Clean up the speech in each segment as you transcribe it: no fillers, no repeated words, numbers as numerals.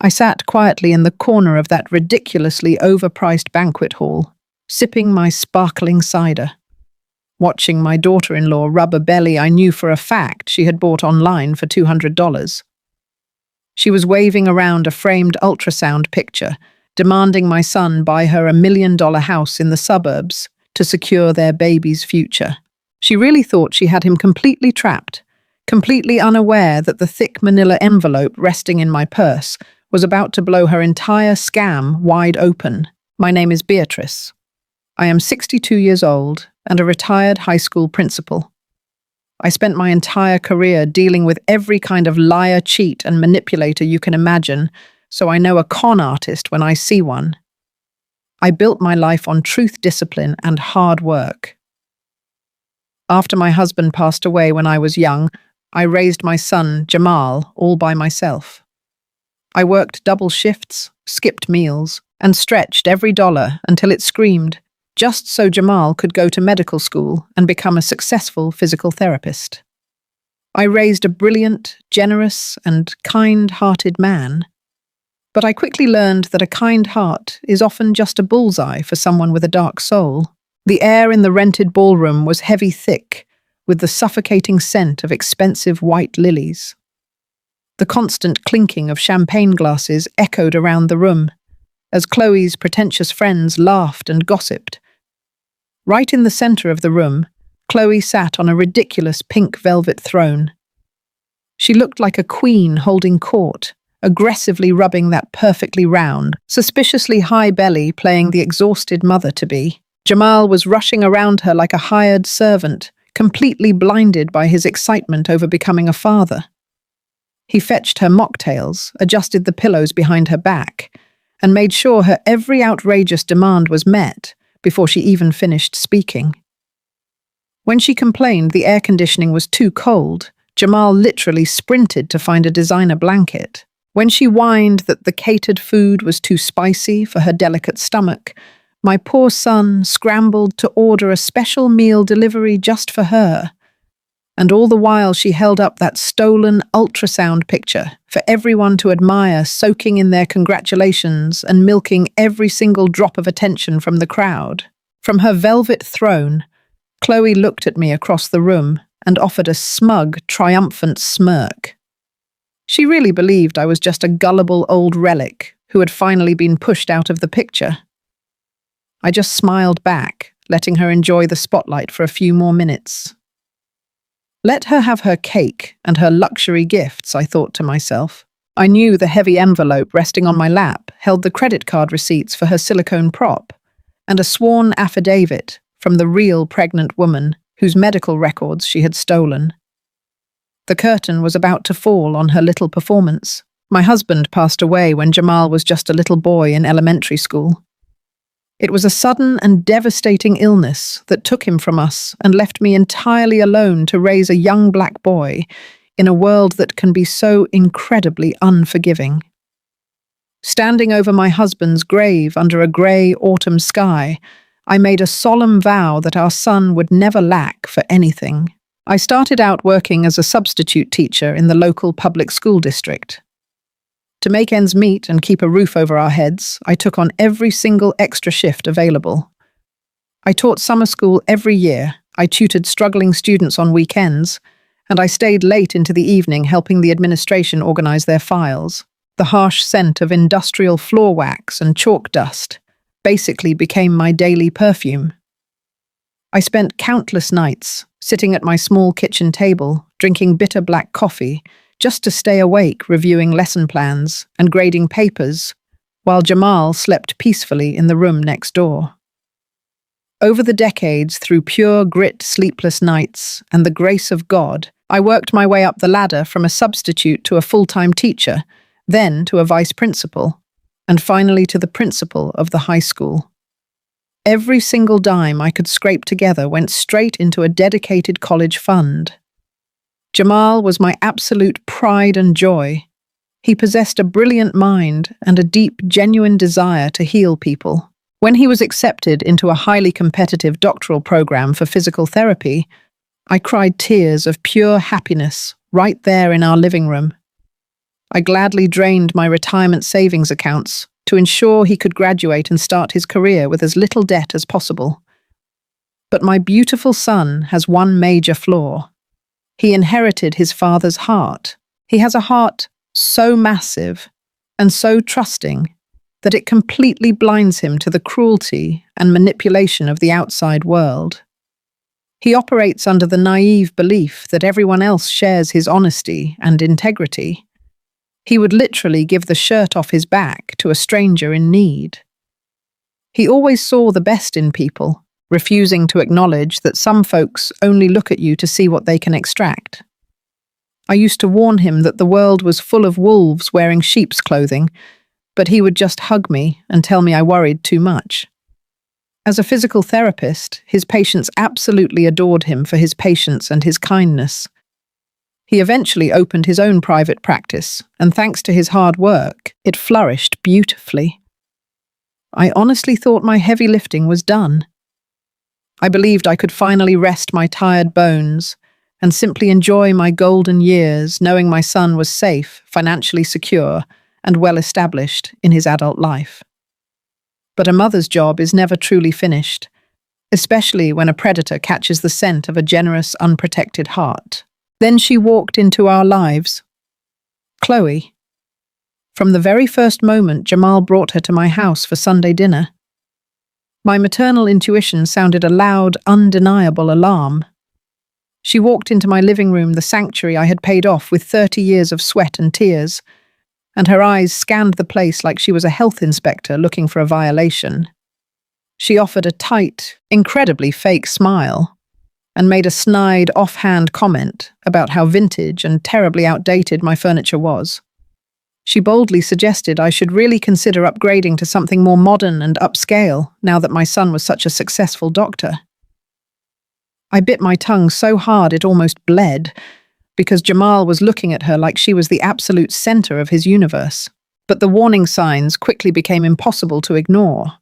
I sat quietly in the corner of that ridiculously overpriced banquet hall, sipping my sparkling cider, watching my daughter-in-law rub a belly I knew for a fact she had bought online for $200. She was waving around a framed ultrasound picture, demanding my son buy her $1 million house in the suburbs to secure their baby's future. She really thought she had him completely trapped, completely unaware that the thick manila envelope resting in my purse was about to blow her entire scam wide open. My name is Beatrice. I am 62 years old and a retired high school principal. I spent my entire career dealing with every kind of liar, cheat, and manipulator you can imagine, so I know a con artist when I see one. I built my life on truth, discipline, and hard work. After my husband passed away when I was young, I raised my son, Jamal, all by myself. I worked double shifts, skipped meals, and stretched every dollar until it screamed, just so Jamal could go to medical school and become a successful physical therapist. I raised a brilliant, generous, and kind-hearted man. But I quickly learned that a kind heart is often just a bullseye for someone with a dark soul. The air in the rented ballroom was heavy thick, with the suffocating scent of expensive white lilies. The constant clinking of champagne glasses echoed around the room, as Chloe's pretentious friends laughed and gossiped. Right in the center of the room, Chloe sat on a ridiculous pink velvet throne. She looked like a queen holding court, aggressively rubbing that perfectly round, suspiciously high belly playing the exhausted mother-to-be. Jamal was rushing around her like a hired servant, completely blinded by his excitement over becoming a father. He fetched her mocktails, adjusted the pillows behind her back, and made sure her every outrageous demand was met before she even finished speaking. When she complained the air conditioning was too cold, Jamal literally sprinted to find a designer blanket. When she whined that the catered food was too spicy for her delicate stomach, my poor son scrambled to order a special meal delivery just for her. And all the while she held up that stolen ultrasound picture for everyone to admire, soaking in their congratulations and milking every single drop of attention from the crowd. From her velvet throne, Chloe looked at me across the room and offered a smug, triumphant smirk. She really believed I was just a gullible old relic who had finally been pushed out of the picture. I just smiled back, letting her enjoy the spotlight for a few more minutes. Let her have her cake and her luxury gifts, I thought to myself. I knew the heavy envelope resting on my lap held the credit card receipts for her silicone prop and a sworn affidavit from the real pregnant woman whose medical records she had stolen. The curtain was about to fall on her little performance. My husband passed away when Jamal was just a little boy in elementary school. It was a sudden and devastating illness that took him from us and left me entirely alone to raise a young black boy in a world that can be so incredibly unforgiving. Standing over my husband's grave under a grey autumn sky, I made a solemn vow that our son would never lack for anything. I started out working as a substitute teacher in the local public school district. To make ends meet and keep a roof over our heads, I took on every single extra shift available. I taught summer school every year, I tutored struggling students on weekends, and I stayed late into the evening helping the administration organize their files. The harsh scent of industrial floor wax and chalk dust basically became my daily perfume. I spent countless nights sitting at my small kitchen table, drinking bitter black coffee, just to stay awake reviewing lesson plans and grading papers, while Jamal slept peacefully in the room next door. Over the decades, through pure grit, sleepless nights, and the grace of God, I worked my way up the ladder from a substitute to a full-time teacher, then to a vice principal, and finally to the principal of the high school. Every single dime I could scrape together went straight into a dedicated college fund. Jamal was my absolute pride and joy. He possessed a brilliant mind and a deep, genuine desire to heal people. When he was accepted into a highly competitive doctoral program for physical therapy, I cried tears of pure happiness right there in our living room. I gladly drained my retirement savings accounts to ensure he could graduate and start his career with as little debt as possible. But my beautiful son has one major flaw. He inherited his father's heart. He has a heart so massive and so trusting that it completely blinds him to the cruelty and manipulation of the outside world. He operates under the naive belief that everyone else shares his honesty and integrity. He would literally give the shirt off his back to a stranger in need. He always saw the best in people, refusing to acknowledge that some folks only look at you to see what they can extract. I used to warn him that the world was full of wolves wearing sheep's clothing, but he would just hug me and tell me I worried too much. As a physical therapist, his patients absolutely adored him for his patience and his kindness. He eventually opened his own private practice, and thanks to his hard work, it flourished beautifully. I honestly thought my heavy lifting was done. I believed I could finally rest my tired bones and simply enjoy my golden years, knowing my son was safe, financially secure, and well established in his adult life. But a mother's job is never truly finished, especially when a predator catches the scent of a generous, unprotected heart. Then she walked into our lives. Chloe. From the very first moment Jamal brought her to my house for Sunday dinner, my maternal intuition sounded a loud, undeniable alarm. She walked into my living room, the sanctuary I had paid off with 30 years of sweat and tears, and her eyes scanned the place like she was a health inspector looking for a violation. She offered a tight, incredibly fake smile, and made a snide, offhand comment about how vintage and terribly outdated my furniture was. She boldly suggested I should really consider upgrading to something more modern and upscale now that my son was such a successful doctor. I bit my tongue so hard it almost bled, because Jamal was looking at her like she was the absolute center of his universe. But the warning signs quickly became impossible to ignore.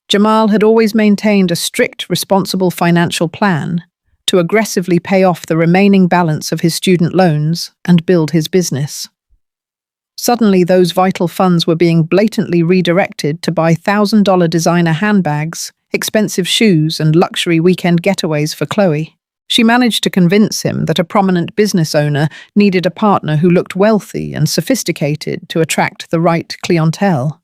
Jamal had always maintained a strict, responsible financial plan to aggressively pay off the remaining balance of his student loans and build his business. Suddenly, those vital funds were being blatantly redirected to buy $1,000 designer handbags, expensive shoes, and luxury weekend getaways for Chloe. She managed to convince him that a prominent business owner needed a partner who looked wealthy and sophisticated to attract the right clientele.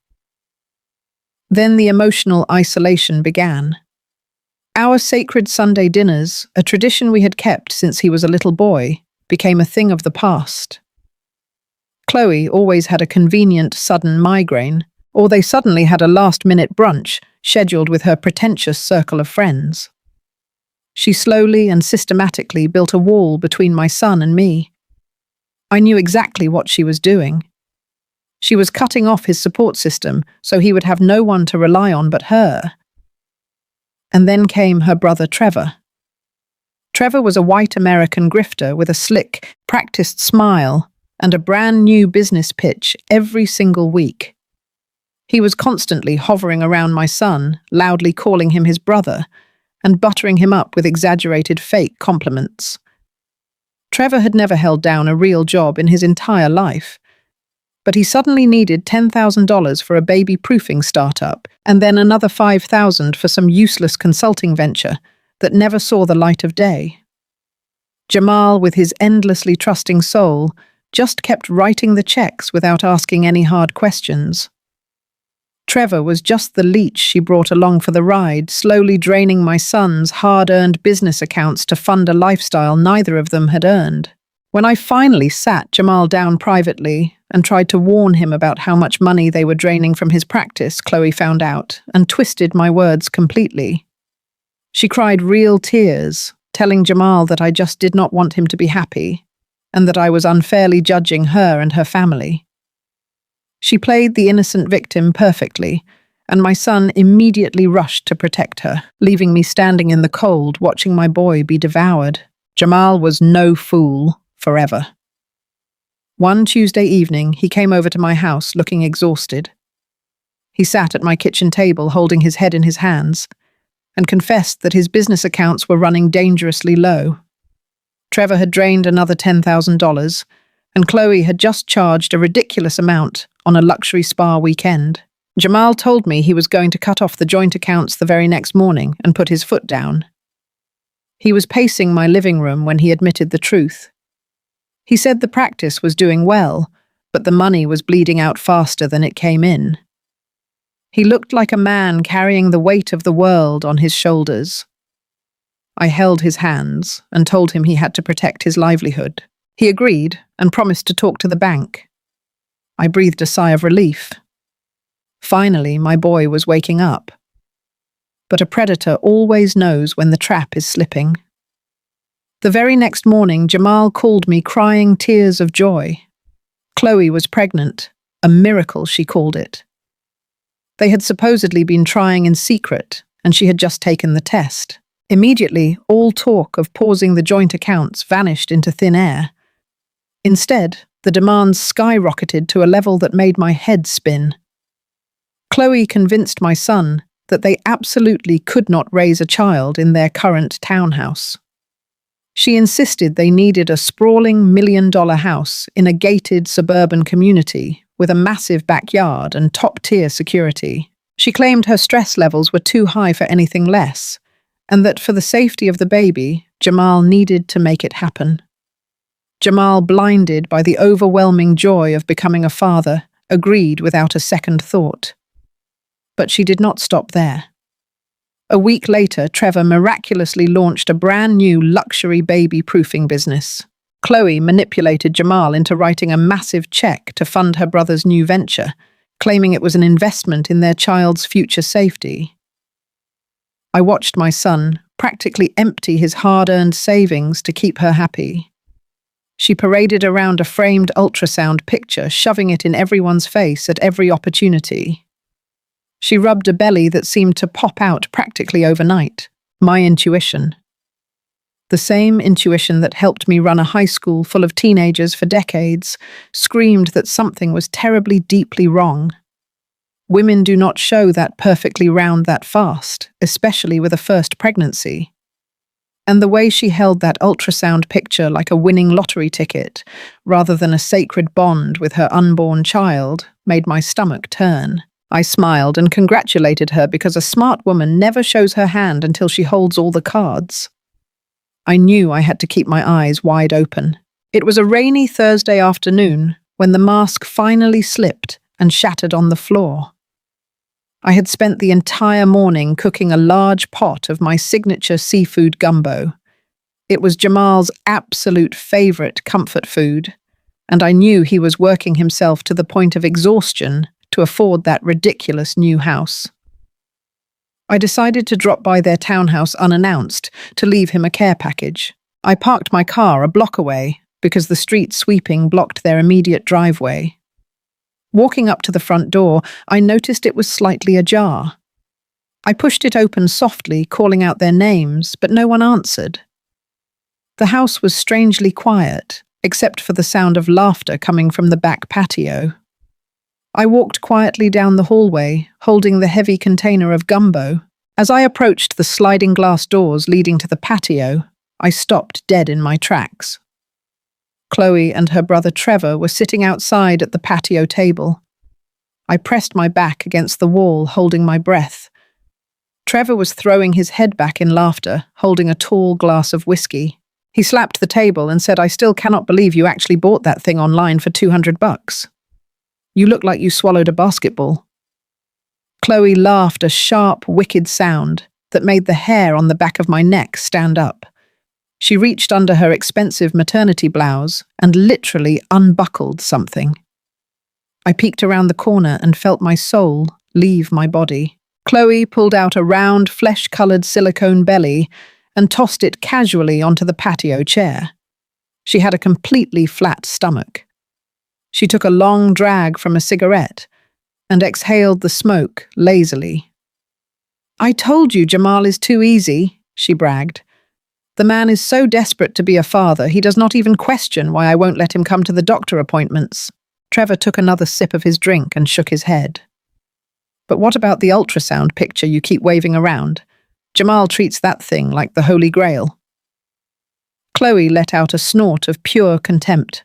Then the emotional isolation began. Our sacred Sunday dinners, a tradition we had kept since he was a little boy, became a thing of the past. Chloe always had a convenient, sudden migraine, or they suddenly had a last-minute brunch scheduled with her pretentious circle of friends. She slowly and systematically built a wall between my son and me. I knew exactly what she was doing. She was cutting off his support system so he would have no one to rely on but her. And then came her brother Trevor. Trevor was a white American grifter with a slick, practiced smile and a brand new business pitch every single week. He was constantly hovering around my son, loudly calling him his brother, and buttering him up with exaggerated fake compliments. Trevor had never held down a real job in his entire life, but he suddenly needed $10,000 for a baby-proofing startup and then another $5,000 for some useless consulting venture that never saw the light of day. Jamal, with his endlessly trusting soul, just kept writing the checks without asking any hard questions. Trevor was just the leech she brought along for the ride, slowly draining my son's hard-earned business accounts to fund a lifestyle neither of them had earned. When I finally sat Jamal down privately and tried to warn him about how much money they were draining from his practice, Chloe found out and twisted my words completely. She cried real tears, telling Jamal that I just did not want him to be happy, and that I was unfairly judging her and her family. She played the innocent victim perfectly, and my son immediately rushed to protect her, leaving me standing in the cold watching my boy be devoured. Jamal was no fool forever. One Tuesday evening, he came over to my house looking exhausted. He sat at my kitchen table holding his head in his hands and confessed that his business accounts were running dangerously low. Trevor had drained another $10,000, and Chloe had just charged a ridiculous amount on a luxury spa weekend. Jamal told me he was going to cut off the joint accounts the very next morning and put his foot down. He was pacing my living room when he admitted the truth. He said the practice was doing well, but the money was bleeding out faster than it came in. He looked like a man carrying the weight of the world on his shoulders. I held his hands and told him he had to protect his livelihood. He agreed and promised to talk to the bank. I breathed a sigh of relief. Finally, my boy was waking up. But a predator always knows when the trap is slipping. The very next morning, Jamal called me crying tears of joy. Chloe was pregnant, a miracle she called it. They had supposedly been trying in secret, and she had just taken the test. Immediately, all talk of pausing the joint accounts vanished into thin air. Instead, the demands skyrocketed to a level that made my head spin. Chloe convinced my son that they absolutely could not raise a child in their current townhouse. She insisted they needed a sprawling $1 million house in a gated suburban community with a massive backyard and top-tier security. She claimed her stress levels were too high for anything less, and that for the safety of the baby, Jamal needed to make it happen. Jamal, blinded by the overwhelming joy of becoming a father, agreed without a second thought. But she did not stop there. A week later, Trevor miraculously launched a brand new luxury baby-proofing business. Chloe manipulated Jamal into writing a massive check to fund her brother's new venture, claiming it was an investment in their child's future safety. I watched my son practically empty his hard-earned savings to keep her happy. She paraded around a framed ultrasound picture, shoving it in everyone's face at every opportunity. She rubbed a belly that seemed to pop out practically overnight. My intuition. The same intuition that helped me run a high school full of teenagers for decades, screamed that something was terribly deeply wrong. Women do not show that perfectly round that fast, especially with a first pregnancy. And the way she held that ultrasound picture like a winning lottery ticket, rather than a sacred bond with her unborn child, made my stomach turn. I smiled and congratulated her because a smart woman never shows her hand until she holds all the cards. I knew I had to keep my eyes wide open. It was a rainy Thursday afternoon when the mask finally slipped and shattered on the floor. I had spent the entire morning cooking a large pot of my signature seafood gumbo. It was Jamal's absolute favorite comfort food, and I knew he was working himself to the point of exhaustion to afford that ridiculous new house. I decided to drop by their townhouse unannounced to leave him a care package. I parked my car a block away because the street sweeping blocked their immediate driveway. Walking up to the front door, I noticed it was slightly ajar. I pushed it open softly, calling out their names, but no one answered. The house was strangely quiet, except for the sound of laughter coming from the back patio. I walked quietly down the hallway, holding the heavy container of gumbo. As I approached the sliding glass doors leading to the patio, I stopped dead in my tracks. Chloe and her brother Trevor were sitting outside at the patio table. I pressed my back against the wall, holding my breath. Trevor was throwing his head back in laughter, holding a tall glass of whiskey. He slapped the table and said, "I still cannot believe you actually bought that thing online for $200. You look like you swallowed a basketball." Chloe laughed a sharp, wicked sound that made the hair on the back of my neck stand up. She reached under her expensive maternity blouse and literally unbuckled something. I peeked around the corner and felt my soul leave my body. Chloe pulled out a round, flesh-coloured silicone belly and tossed it casually onto the patio chair. She had a completely flat stomach. She took a long drag from a cigarette and exhaled the smoke lazily. "I told you Jamal is too easy," she bragged. "The man is so desperate to be a father, he does not even question why I won't let him come to the doctor appointments." Trevor took another sip of his drink and shook his head. "But what about the ultrasound picture you keep waving around? Jamal treats that thing like the Holy Grail." Chloe let out a snort of pure contempt.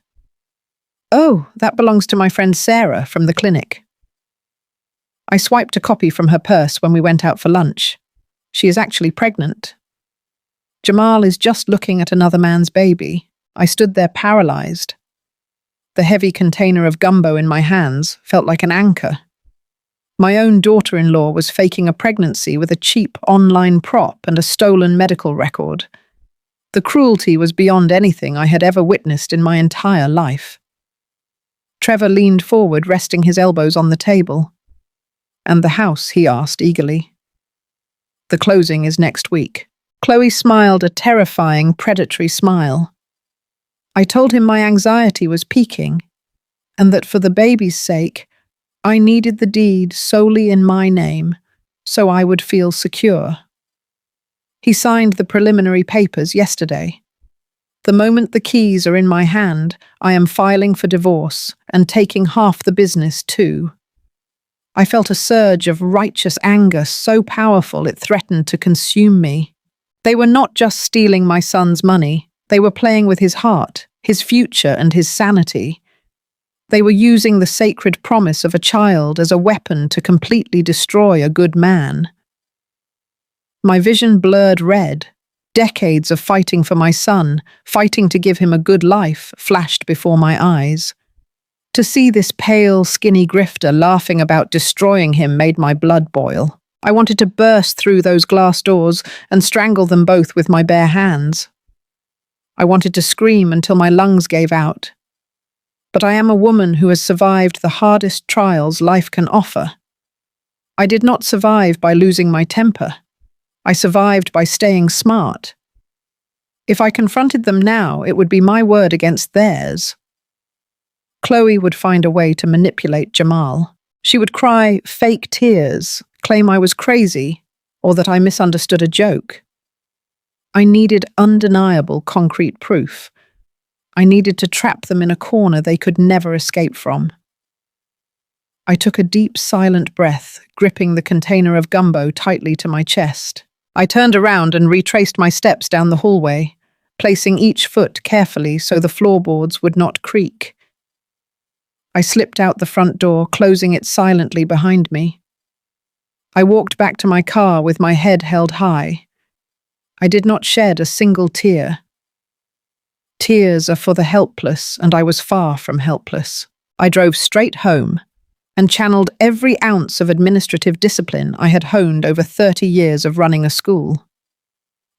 Oh, that belongs to my friend Sarah from the clinic. I swiped a copy from her purse when we went out for lunch. She is actually pregnant. Jamal is just looking at another man's baby. I stood there paralyzed. The heavy container of gumbo in my hands felt like an anchor. My own daughter-in-law was faking a pregnancy with a cheap online prop and a stolen medical record. The cruelty was beyond anything I had ever witnessed in my entire life. Trevor leaned forward, resting his elbows on the table. "And the house?" he asked eagerly. "The closing is next week." Chloe smiled a terrifying, predatory smile. I told him my anxiety was peaking, and that for the baby's sake, I needed the deed solely in my name, so I would feel secure. He signed the preliminary papers yesterday. The moment the keys are in my hand, I am filing for divorce and taking half the business too. I felt a surge of righteous anger so powerful it threatened to consume me. They were not just stealing my son's money, they were playing with his heart, his future, and his sanity. They were using the sacred promise of a child as a weapon to completely destroy a good man. My vision blurred red. Decades of fighting for my son, fighting to give him a good life, flashed before my eyes. To see this pale, skinny grifter laughing about destroying him made my blood boil. I wanted to burst through those glass doors and strangle them both with my bare hands. I wanted to scream until my lungs gave out. But I am a woman who has survived the hardest trials life can offer. I did not survive by losing my temper. I survived by staying smart. If I confronted them now, it would be my word against theirs. Chloe would find a way to manipulate Jamal. She would cry fake tears, claim I was crazy, or that I misunderstood a joke. I needed undeniable concrete proof. I needed to trap them in a corner they could never escape from. I took a deep, silent breath, gripping the container of gumbo tightly to my chest. I turned around and retraced my steps down the hallway, placing each foot carefully so the floorboards would not creak. I slipped out the front door, closing it silently behind me. I walked back to my car with my head held high. I did not shed a single tear. Tears are for the helpless, and I was far from helpless. I drove straight home and channeled every ounce of administrative discipline I had honed over 30 years of running a school.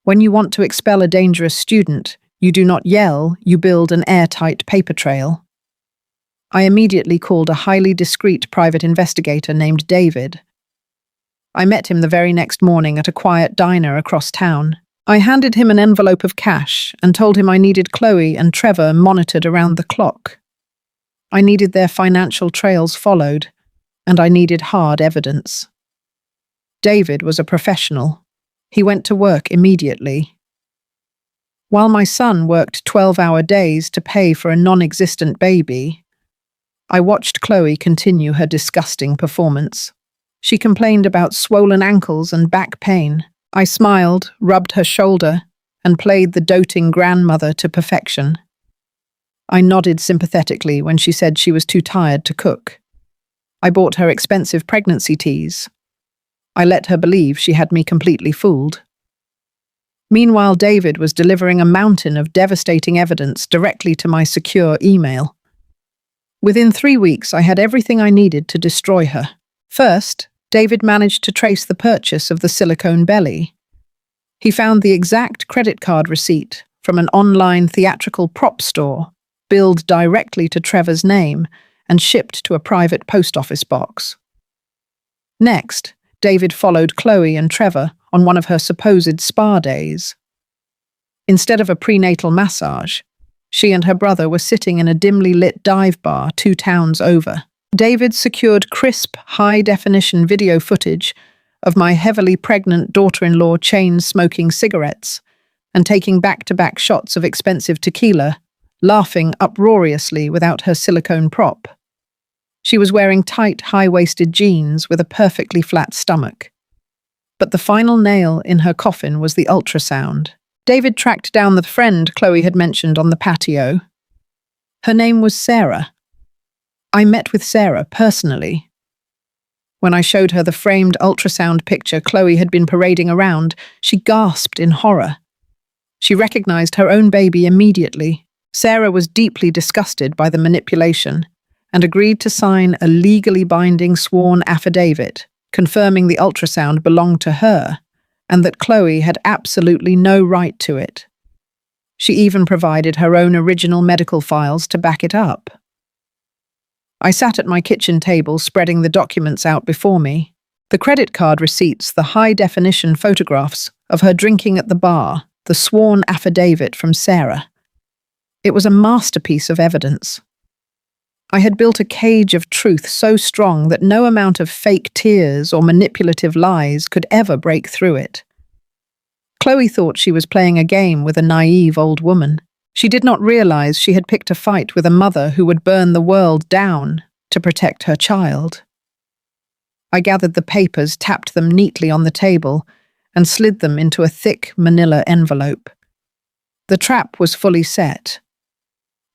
When you want to expel a dangerous student, you do not yell, you build an airtight paper trail. I immediately called a highly discreet private investigator named David. I met him the very next morning at a quiet diner across town. I handed him an envelope of cash and told him I needed Chloe and Trevor monitored around the clock. I needed their financial trails followed, and I needed hard evidence. David was a professional. He went to work immediately. While my son worked 12-hour days to pay for a non-existent baby, I watched Chloe continue her disgusting performance. She complained about swollen ankles and back pain. I smiled, rubbed her shoulder, and played the doting grandmother to perfection. I nodded sympathetically when she said she was too tired to cook. I bought her expensive pregnancy teas. I let her believe she had me completely fooled. Meanwhile, David was delivering a mountain of devastating evidence directly to my secure email. Within 3 weeks, I had everything I needed to destroy her. First, David managed to trace the purchase of the silicone belly. He found the exact credit card receipt from an online theatrical prop store, billed directly to Trevor's name and shipped to a private post office box. Next, David followed Chloe and Trevor on one of her supposed spa days. Instead of a prenatal massage, she and her brother were sitting in a dimly lit dive bar 2 towns over. David secured crisp, high-definition video footage of my heavily pregnant daughter-in-law chain-smoking cigarettes and taking back-to-back shots of expensive tequila, laughing uproariously without her silicone prop. She was wearing tight, high-waisted jeans with a perfectly flat stomach. But the final nail in her coffin was the ultrasound. David tracked down the friend Chloe had mentioned on the patio. Her name was Sarah. I met with Sarah personally. When I showed her the framed ultrasound picture Chloe had been parading around, she gasped in horror. She recognized her own baby immediately. Sarah was deeply disgusted by the manipulation and agreed to sign a legally binding sworn affidavit confirming the ultrasound belonged to her and that Chloe had absolutely no right to it. She even provided her own original medical files to back it up. I sat at my kitchen table, spreading the documents out before me. The credit card receipts, the high-definition photographs of her drinking at the bar, the sworn affidavit from Sarah. It was a masterpiece of evidence. I had built a cage of truth so strong that no amount of fake tears or manipulative lies could ever break through it. Chloe thought she was playing a game with a naive old woman. She did not realize she had picked a fight with a mother who would burn the world down to protect her child. I gathered the papers, tapped them neatly on the table, and slid them into a thick manila envelope. The trap was fully set.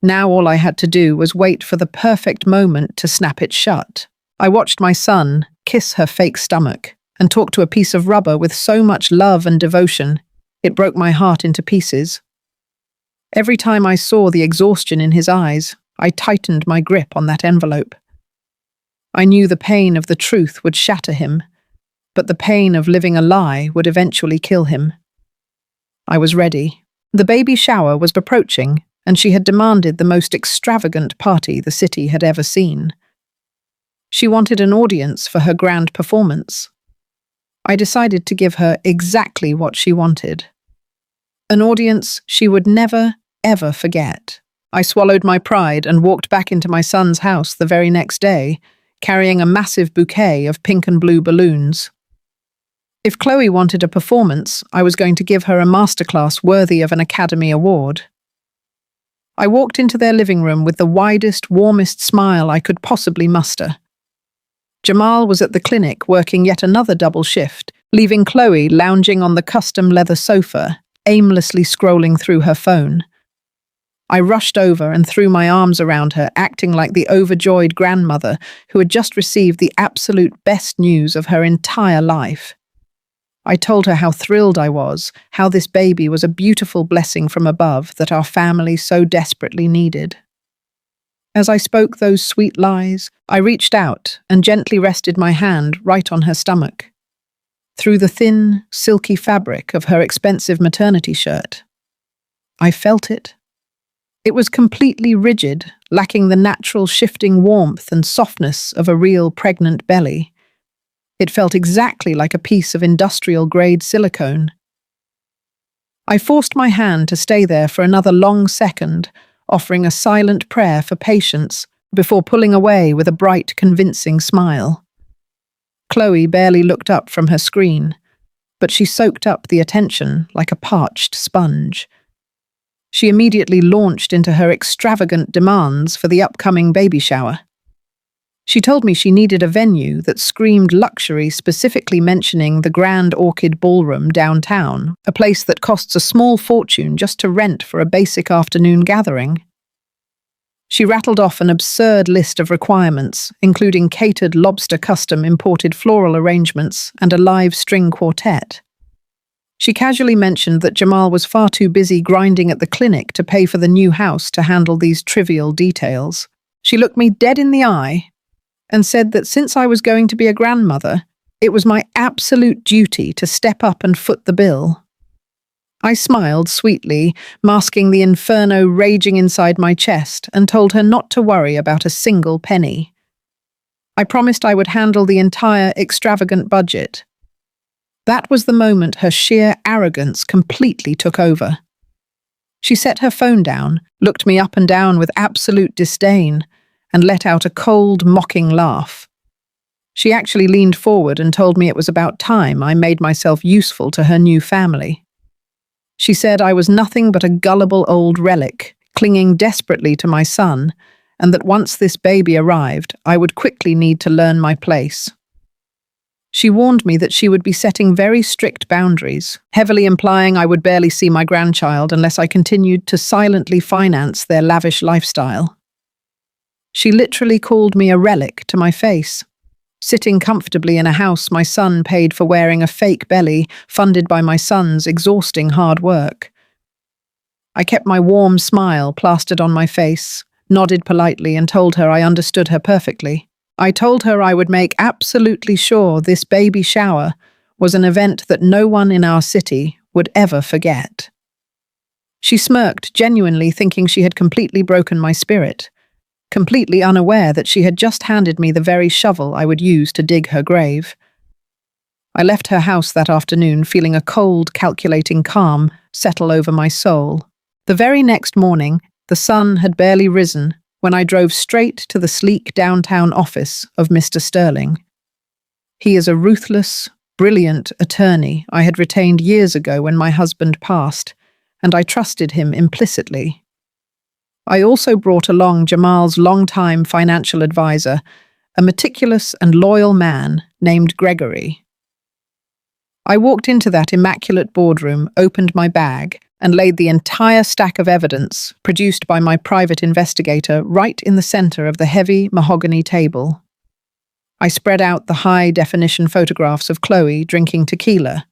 Now all I had to do was wait for the perfect moment to snap it shut. I watched my son kiss her fake stomach and talk to a piece of rubber with so much love and devotion, it broke my heart into pieces. Every time I saw the exhaustion in his eyes, I tightened my grip on that envelope. I knew the pain of the truth would shatter him, but the pain of living a lie would eventually kill him. I was ready. The baby shower was approaching, and she had demanded the most extravagant party the city had ever seen. She wanted an audience for her grand performance. I decided to give her exactly what she wanted. An audience she would never, ever forget. I swallowed my pride and walked back into my son's house the very next day, carrying a massive bouquet of pink and blue balloons. If Chloe wanted a performance, I was going to give her a masterclass worthy of an Academy Award. I walked into their living room with the widest, warmest smile I could possibly muster. Jamal was at the clinic working yet another double shift, leaving Chloe lounging on the custom leather sofa, aimlessly scrolling through her phone. I rushed over and threw my arms around her, acting like the overjoyed grandmother who had just received the absolute best news of her entire life. I told her how thrilled I was, how this baby was a beautiful blessing from above that our family so desperately needed. As I spoke those sweet lies, I reached out and gently rested my hand right on her stomach. Through the thin, silky fabric of her expensive maternity shirt. I felt it. It was completely rigid, lacking the natural shifting warmth and softness of a real pregnant belly. It felt exactly like a piece of industrial-grade silicone. I forced my hand to stay there for another long second, offering a silent prayer for patience before pulling away with a bright, convincing smile. Chloe barely looked up from her screen, but she soaked up the attention like a parched sponge. She immediately launched into her extravagant demands for the upcoming baby shower. She told me she needed a venue that screamed luxury, specifically mentioning the Grand Orchid Ballroom downtown, a place that costs a small fortune just to rent for a basic afternoon gathering. She rattled off an absurd list of requirements, including catered lobster custom imported floral arrangements and a live string quartet. She casually mentioned that Jamal was far too busy grinding at the clinic to pay for the new house to handle these trivial details. She looked me dead in the eye and said that since I was going to be a grandmother, it was my absolute duty to step up and foot the bill. I smiled sweetly, masking the inferno raging inside my chest, and told her not to worry about a single penny. I promised I would handle the entire extravagant budget. That was the moment her sheer arrogance completely took over. She set her phone down, looked me up and down with absolute disdain, and let out a cold, mocking laugh. She actually leaned forward and told me it was about time I made myself useful to her new family. She said I was nothing but a gullible old relic, clinging desperately to my son, and that once this baby arrived, I would quickly need to learn my place. She warned me that she would be setting very strict boundaries, heavily implying I would barely see my grandchild unless I continued to silently finance their lavish lifestyle. She literally called me a relic to my face. Sitting comfortably in a house my son paid for wearing a fake belly, funded by my son's exhausting hard work. I kept my warm smile plastered on my face, nodded politely and told her I understood her perfectly. I told her I would make absolutely sure this baby shower was an event that no one in our city would ever forget. She smirked, genuinely thinking she had completely broken my spirit, completely unaware that she had just handed me the very shovel I would use to dig her grave. I left her house that afternoon feeling a cold, calculating calm settle over my soul. The very next morning, the sun had barely risen when I drove straight to the sleek downtown office of Mr. Sterling. He is a ruthless, brilliant attorney I had retained years ago when my husband passed, and I trusted him implicitly. I also brought along Jamal's longtime financial advisor, a meticulous and loyal man named Gregory. I walked into that immaculate boardroom, opened my bag, and laid the entire stack of evidence produced by my private investigator right in the center of the heavy mahogany table. I spread out the high-definition photographs of Chloe drinking tequila,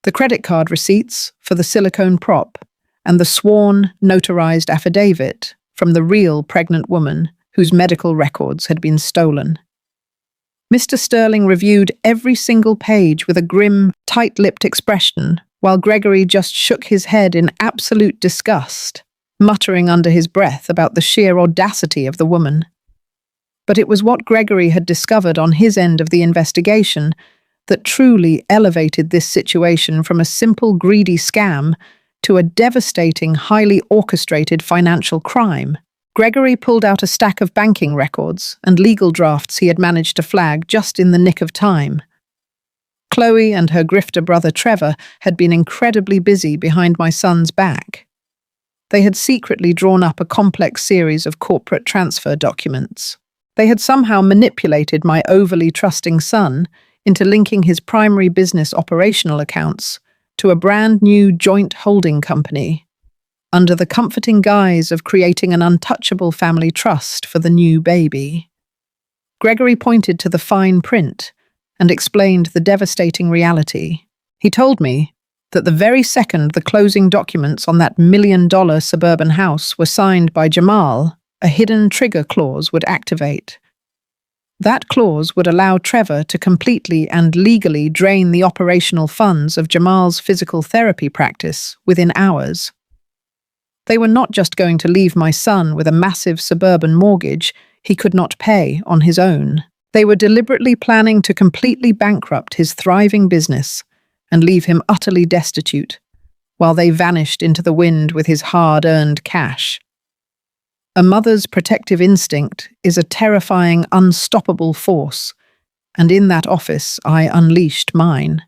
the credit card receipts for the silicone prop, and the sworn, notarized affidavit from the real pregnant woman whose medical records had been stolen. Mr. Sterling reviewed every single page with a grim, tight-lipped expression, while Gregory just shook his head in absolute disgust, muttering under his breath about the sheer audacity of the woman. But it was what Gregory had discovered on his end of the investigation that truly elevated this situation from a simple, greedy scam to a devastating, highly orchestrated financial crime. Gregory pulled out a stack of banking records and legal drafts he had managed to flag just in the nick of time. Chloe and her grifter brother Trevor had been incredibly busy behind my son's back. They had secretly drawn up a complex series of corporate transfer documents. They had somehow manipulated my overly trusting son into linking his primary business operational accounts to a brand new joint holding company, under the comforting guise of creating an untouchable family trust for the new baby. Gregory pointed to the fine print and explained the devastating reality. He told me that the very second the closing documents on that $1 million suburban house were signed by Jamal, a hidden trigger clause would activate. That clause would allow Trevor to completely and legally drain the operational funds of Jamal's physical therapy practice within hours. They were not just going to leave my son with a massive suburban mortgage he could not pay on his own. They were deliberately planning to completely bankrupt his thriving business and leave him utterly destitute, while they vanished into the wind with his hard-earned cash. A mother's protective instinct is a terrifying, unstoppable force, and in that office I unleashed mine.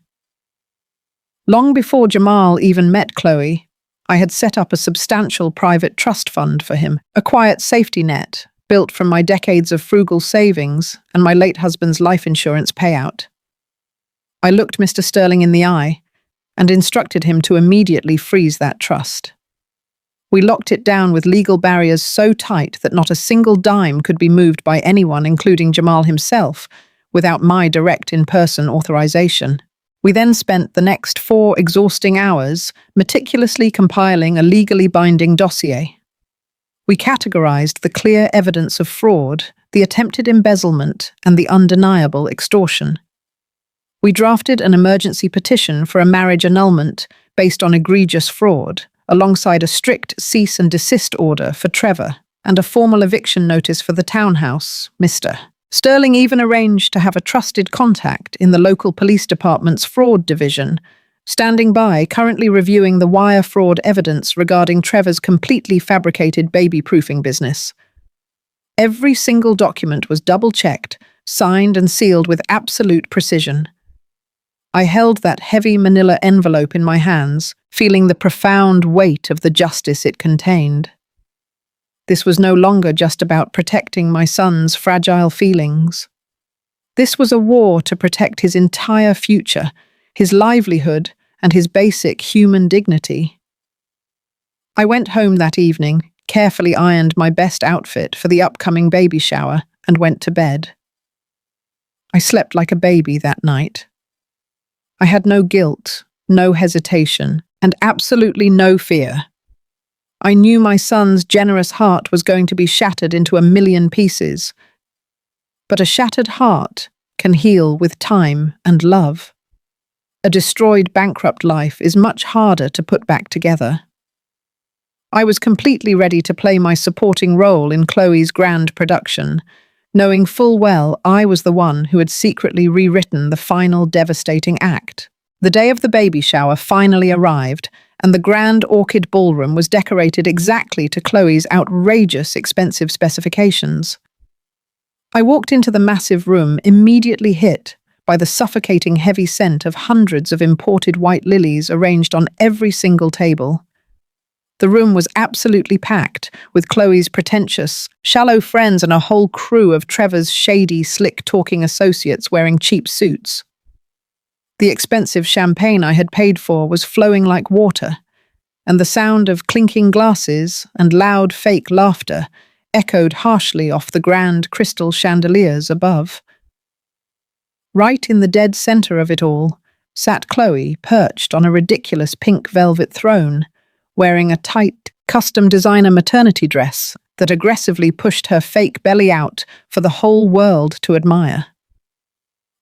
Long before Jamal even met Chloe, I had set up a substantial private trust fund for him, a quiet safety net built from my decades of frugal savings and my late husband's life insurance payout. I looked Mr. Sterling in the eye and instructed him to immediately freeze that trust. We locked it down with legal barriers so tight that not a single dime could be moved by anyone, including Jamal himself, without my direct in-person authorization. We then spent the next 4 exhausting hours meticulously compiling a legally binding dossier. We categorized the clear evidence of fraud, the attempted embezzlement, and the undeniable extortion. We drafted an emergency petition for a marriage annulment based on egregious fraud, alongside a strict cease and desist order for Trevor and a formal eviction notice for the townhouse, Mr. Sterling even arranged to have a trusted contact in the local police department's fraud division, standing by, currently reviewing the wire fraud evidence regarding Trevor's completely fabricated baby-proofing business. Every single document was double-checked, signed and sealed with absolute precision. I held that heavy manila envelope in my hands, feeling the profound weight of the justice it contained. This was no longer just about protecting my son's fragile feelings. This was a war to protect his entire future, his livelihood, and his basic human dignity. I went home that evening, carefully ironed my best outfit for the upcoming baby shower, and went to bed. I slept like a baby that night. I had no guilt, no hesitation, and absolutely no fear. I knew my son's generous heart was going to be shattered into a million pieces. But a shattered heart can heal with time and love. A destroyed, bankrupt life is much harder to put back together. I was completely ready to play my supporting role in Chloe's grand production, knowing full well I was the one who had secretly rewritten the final devastating act. The day of the baby shower finally arrived, and the grand orchid ballroom was decorated exactly to Chloe's outrageous expensive specifications. I walked into the massive room, immediately hit by the suffocating heavy scent of hundreds of imported white lilies arranged on every single table. The room was absolutely packed, with Chloe's pretentious, shallow friends and a whole crew of Trevor's shady, slick-talking associates wearing cheap suits. The expensive champagne I had paid for was flowing like water, and the sound of clinking glasses and loud fake laughter echoed harshly off the grand crystal chandeliers above. Right in the dead center of it all sat Chloe, perched on a ridiculous pink velvet throne, wearing a tight, custom designer maternity dress that aggressively pushed her fake belly out for the whole world to admire.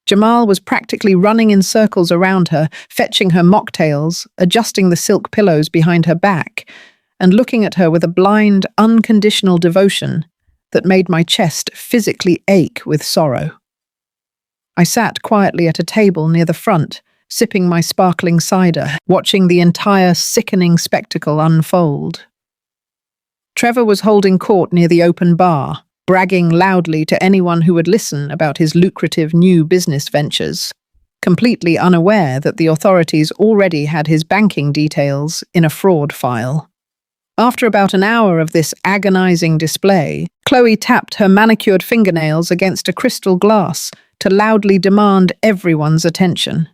Jamal was practically running in circles around her, fetching her mocktails, adjusting the silk pillows behind her back, and looking at her with a blind, unconditional devotion that made my chest physically ache with sorrow. I sat quietly at a table near the front, sipping my sparkling cider, watching the entire sickening spectacle unfold. Trevor was holding court near the open bar, bragging loudly to anyone who would listen about his lucrative new business ventures, completely unaware that the authorities already had his banking details in a fraud file. After about an hour of this agonizing display, Chloe tapped her manicured fingernails against a crystal glass to loudly demand everyone's attention.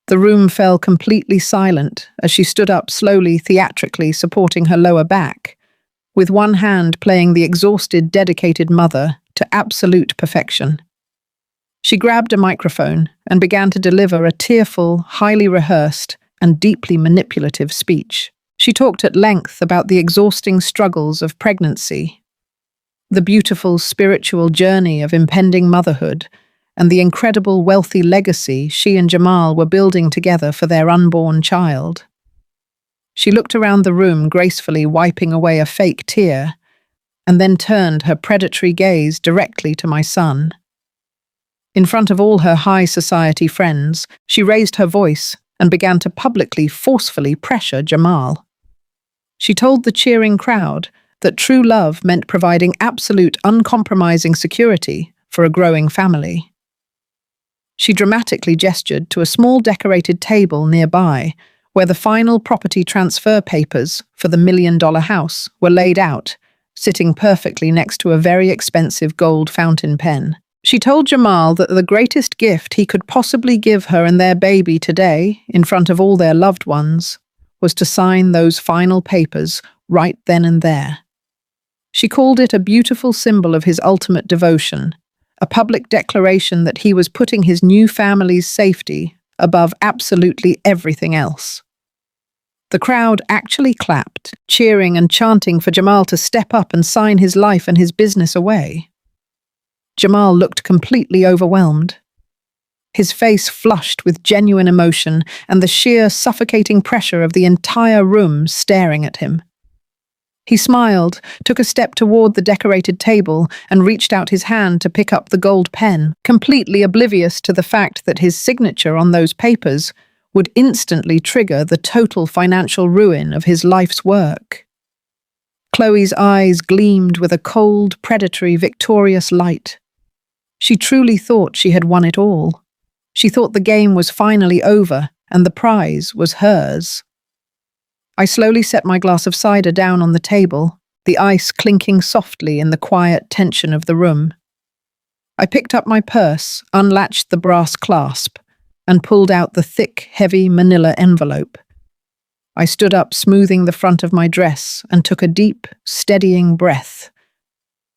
The room fell completely silent as she stood up slowly, theatrically supporting her lower back, with one hand playing the exhausted, dedicated mother to absolute perfection. She grabbed a microphone and began to deliver a tearful, highly rehearsed, and deeply manipulative speech. She talked at length about the exhausting struggles of pregnancy, the beautiful spiritual journey of impending motherhood, and the incredible wealthy legacy she and Jamal were building together for their unborn child. She looked around the room, gracefully wiping away a fake tear, and then turned her predatory gaze directly to my son. In front of all her high society friends, she raised her voice and began to publicly, forcefully pressure Jamal. She told the cheering crowd that true love meant providing absolute, uncompromising security for a growing family. She dramatically gestured to a small decorated table nearby, where the final property transfer papers for the million-dollar house were laid out, sitting perfectly next to a very expensive gold fountain pen. She told Jamal that the greatest gift he could possibly give her and their baby today, in front of all their loved ones, was to sign those final papers right then and there. She called it a beautiful symbol of his ultimate devotion, a public declaration that he was putting his new family's safety above absolutely everything else. The crowd actually clapped, cheering and chanting for Jamal to step up and sign his life and his business away. Jamal looked completely overwhelmed. His face flushed with genuine emotion and the sheer suffocating pressure of the entire room staring at him. He smiled, took a step toward the decorated table, and reached out his hand to pick up the gold pen, completely oblivious to the fact that his signature on those papers would instantly trigger the total financial ruin of his life's work. Chloe's eyes gleamed with a cold, predatory, victorious light. She truly thought she had won it all. She thought the game was finally over, and the prize was hers. I slowly set my glass of cider down on the table, the ice clinking softly in the quiet tension of the room. I picked up my purse, unlatched the brass clasp, and pulled out the thick, heavy manila envelope. I stood up, smoothing the front of my dress, and took a deep, steadying breath.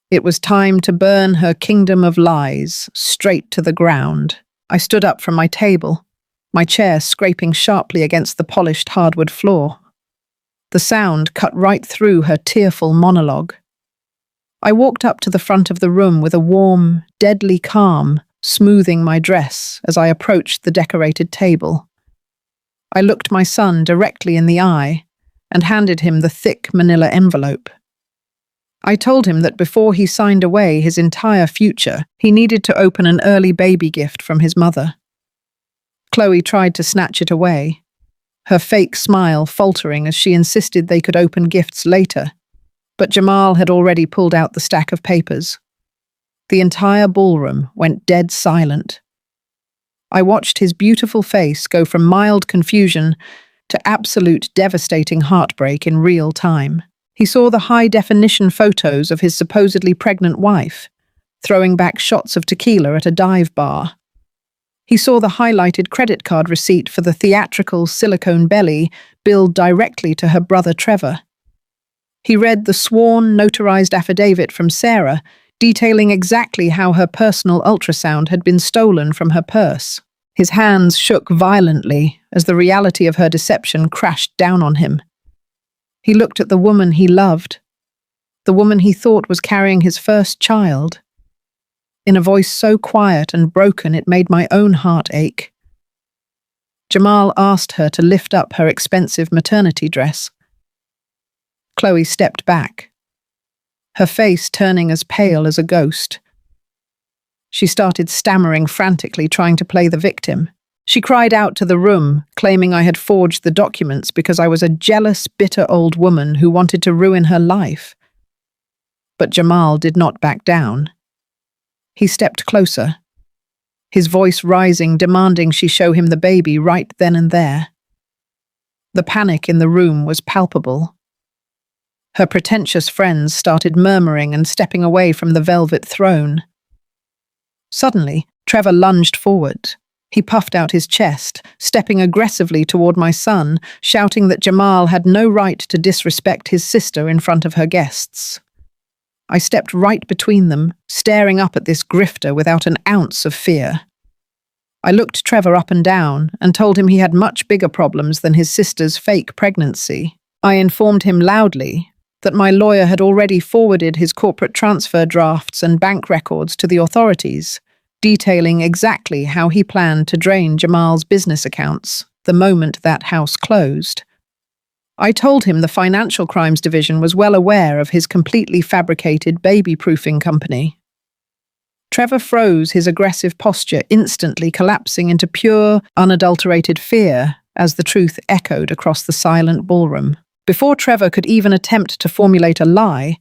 It was time to burn her kingdom of lies straight to the ground. I stood up from my table, my chair scraping sharply against the polished hardwood floor. The sound cut right through her tearful monologue. I walked up to the front of the room with a warm, deadly calm, smoothing my dress as I approached the decorated table. I looked my son directly in the eye and handed him the thick manila envelope. I told him that before he signed away his entire future, he needed to open an early baby gift from his mother. Chloe tried to snatch it away, her fake smile faltering as she insisted they could open gifts later, but Jamal had already pulled out the stack of papers. The entire ballroom went dead silent. I watched his beautiful face go from mild confusion to absolute devastating heartbreak in real time. He saw the high-definition photos of his supposedly pregnant wife, throwing back shots of tequila at a dive bar. He saw the highlighted credit card receipt for the theatrical silicone belly billed directly to her brother Trevor. He read the sworn, notarized affidavit from Sarah, detailing exactly how her personal ultrasound had been stolen from her purse. His hands shook violently as the reality of her deception crashed down on him. He looked at the woman he loved, the woman he thought was carrying his first child, in a voice so quiet and broken it made my own heart ache. Jamal asked her to lift up her expensive maternity dress. Chloe stepped back, her face turning as pale as a ghost. She started stammering frantically, trying to play the victim. She cried out to the room, claiming I had forged the documents because I was a jealous, bitter old woman who wanted to ruin her life. But Jamal did not back down. He stepped closer, his voice rising, demanding she show him the baby right then and there. The panic in the room was palpable. Her pretentious friends started murmuring and stepping away from the velvet throne. Suddenly, Trevor lunged forward. He puffed out his chest, stepping aggressively toward my son, shouting that Jamal had no right to disrespect his sister in front of her guests. I stepped right between them, staring up at this grifter without an ounce of fear. I looked Trevor up and down and told him he had much bigger problems than his sister's fake pregnancy. I informed him loudly that my lawyer had already forwarded his corporate transfer drafts and bank records to the authorities, detailing exactly how he planned to drain Jamal's business accounts the moment that house closed. I told him the Financial Crimes Division was well aware of his completely fabricated baby-proofing company. Trevor froze, his aggressive posture instantly collapsing into pure, unadulterated fear as the truth echoed across the silent ballroom. Before Trevor could even attempt to formulate a lie,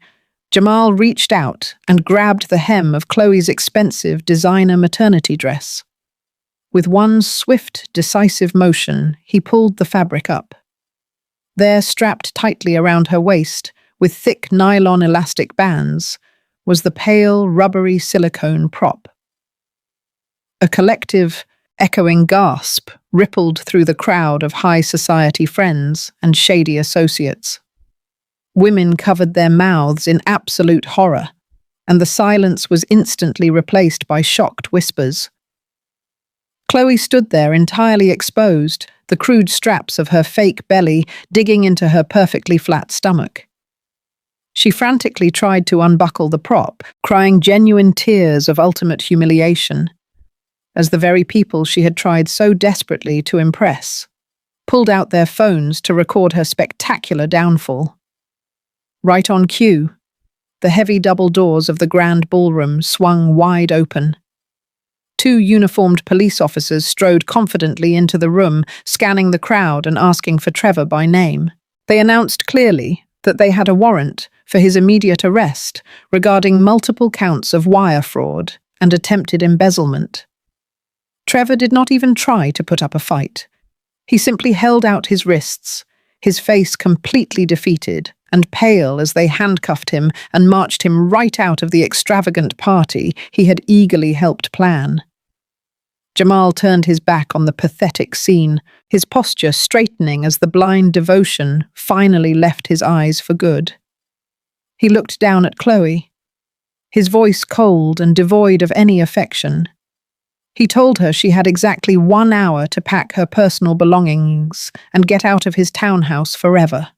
Jamal reached out and grabbed the hem of Chloe's expensive designer maternity dress. With one swift, decisive motion, he pulled the fabric up. There, strapped tightly around her waist, with thick nylon elastic bands, was the pale, rubbery silicone prop. A collective, echoing gasp rippled through the crowd of high society friends and shady associates. Women covered their mouths in absolute horror, and the silence was instantly replaced by shocked whispers. Chloe stood there entirely exposed, the crude straps of her fake belly digging into her perfectly flat stomach. She frantically tried to unbuckle the prop, crying genuine tears of ultimate humiliation, as the very people she had tried so desperately to impress pulled out their phones to record her spectacular downfall. Right on cue, the heavy double doors of the grand ballroom swung wide open. Two uniformed police officers strode confidently into the room, scanning the crowd and asking for Trevor by name. They announced clearly that they had a warrant for his immediate arrest regarding multiple counts of wire fraud and attempted embezzlement. Trevor did not even try to put up a fight. He simply held out his wrists, his face completely defeated and pale as they handcuffed him and marched him right out of the extravagant party he had eagerly helped plan. Jamal turned his back on the pathetic scene, his posture straightening as the blind devotion finally left his eyes for good. He looked down at Chloe, his voice cold and devoid of any affection. He told her she had exactly 1 hour to pack her personal belongings and get out of his townhouse forever.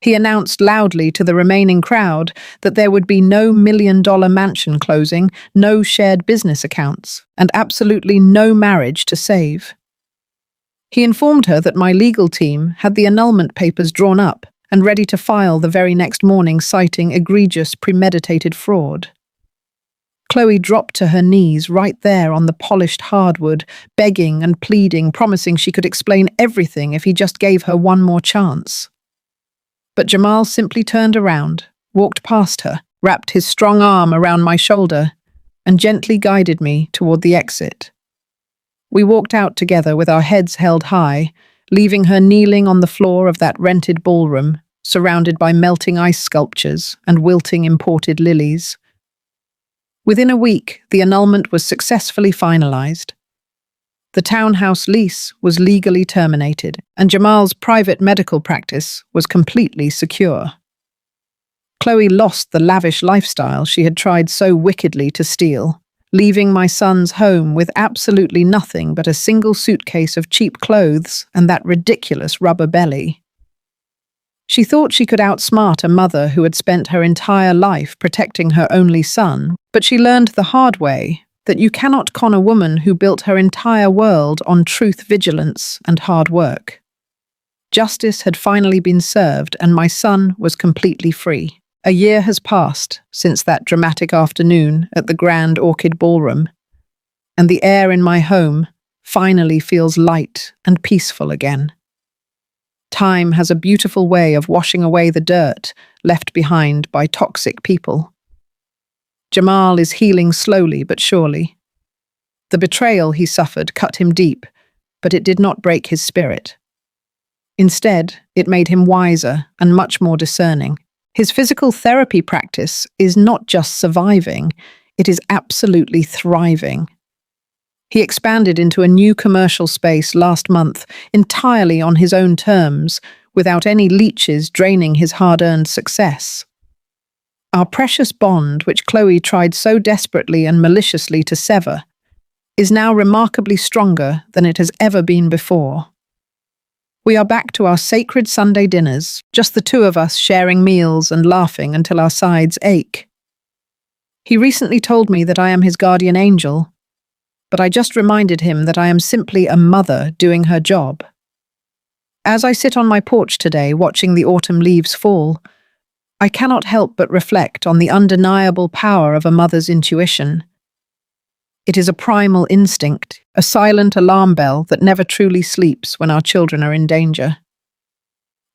He announced loudly to the remaining crowd that there would be no $1 million mansion closing, no shared business accounts, and absolutely no marriage to save. He informed her that my legal team had the annulment papers drawn up and ready to file the very next morning, citing egregious premeditated fraud. Chloe dropped to her knees right there on the polished hardwood, begging and pleading, promising she could explain everything if he just gave her one more chance. But Jamal simply turned around, walked past her, wrapped his strong arm around my shoulder, and gently guided me toward the exit. We walked out together with our heads held high, leaving her kneeling on the floor of that rented ballroom, surrounded by melting ice sculptures and wilting imported lilies. Within a week, the annulment was successfully finalized. The townhouse lease was legally terminated, and Jamal's private medical practice was completely secure. Chloe lost the lavish lifestyle she had tried so wickedly to steal, leaving my son's home with absolutely nothing but a single suitcase of cheap clothes and that ridiculous rubber belly. She thought she could outsmart a mother who had spent her entire life protecting her only son, but she learned the hard way that you cannot con a woman who built her entire world on truth, vigilance, and hard work. Justice had finally been served, and my son was completely free. A year has passed since that dramatic afternoon at the Grand Orchid Ballroom, and the air in my home finally feels light and peaceful again. Time has a beautiful way of washing away the dirt left behind by toxic people. Jamal is healing slowly but surely. The betrayal he suffered cut him deep, but it did not break his spirit. Instead, it made him wiser and much more discerning. His physical therapy practice is not just surviving, it is absolutely thriving. He expanded into a new commercial space last month, entirely on his own terms, without any leeches draining his hard-earned success. Our precious bond, which Chloe tried so desperately and maliciously to sever, is now remarkably stronger than it has ever been before. We are back to our sacred Sunday dinners, just the two of us sharing meals and laughing until our sides ache. He recently told me that I am his guardian angel, but I just reminded him that I am simply a mother doing her job. As I sit on my porch today watching the autumn leaves fall, I cannot help but reflect on the undeniable power of a mother's intuition. It is a primal instinct, a silent alarm bell that never truly sleeps when our children are in danger.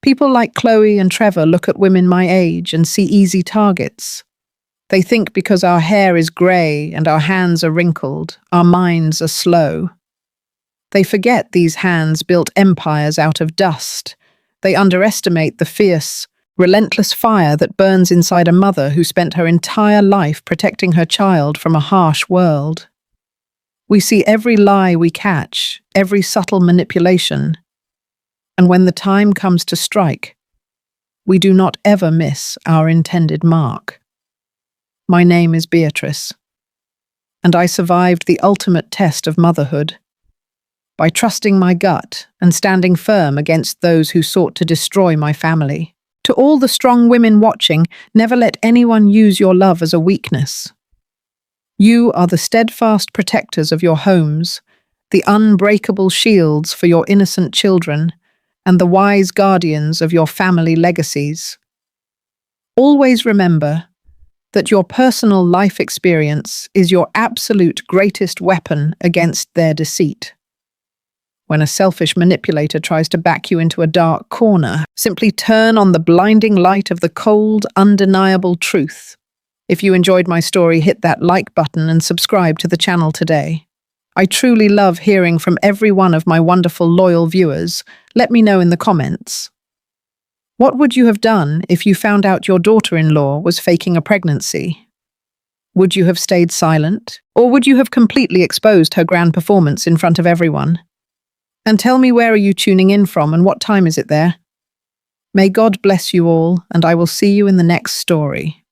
People like Chloe and Trevor look at women my age and see easy targets. They think because our hair is grey and our hands are wrinkled, our minds are slow. They forget these hands built empires out of dust. They underestimate the fierce, relentless fire that burns inside a mother who spent her entire life protecting her child from a harsh world. We see every lie we catch, every subtle manipulation, and when the time comes to strike, we do not ever miss our intended mark. My name is Beatrice, and I survived the ultimate test of motherhood by trusting my gut and standing firm against those who sought to destroy my family. To all the strong women watching, never let anyone use your love as a weakness. You are the steadfast protectors of your homes, the unbreakable shields for your innocent children, and the wise guardians of your family legacies. Always remember that your personal life experience is your absolute greatest weapon against their deceit. When a selfish manipulator tries to back you into a dark corner, simply turn on the blinding light of the cold, undeniable truth. If you enjoyed my story, hit that like button and subscribe to the channel today. I truly love hearing from every one of my wonderful loyal viewers. Let me know in the comments. What would you have done if you found out your daughter-in-law was faking a pregnancy? Would you have stayed silent? Or would you have completely exposed her grand performance in front of everyone? And tell me, where are you tuning in from and what time is it there? May God bless you all, and I will see you in the next story.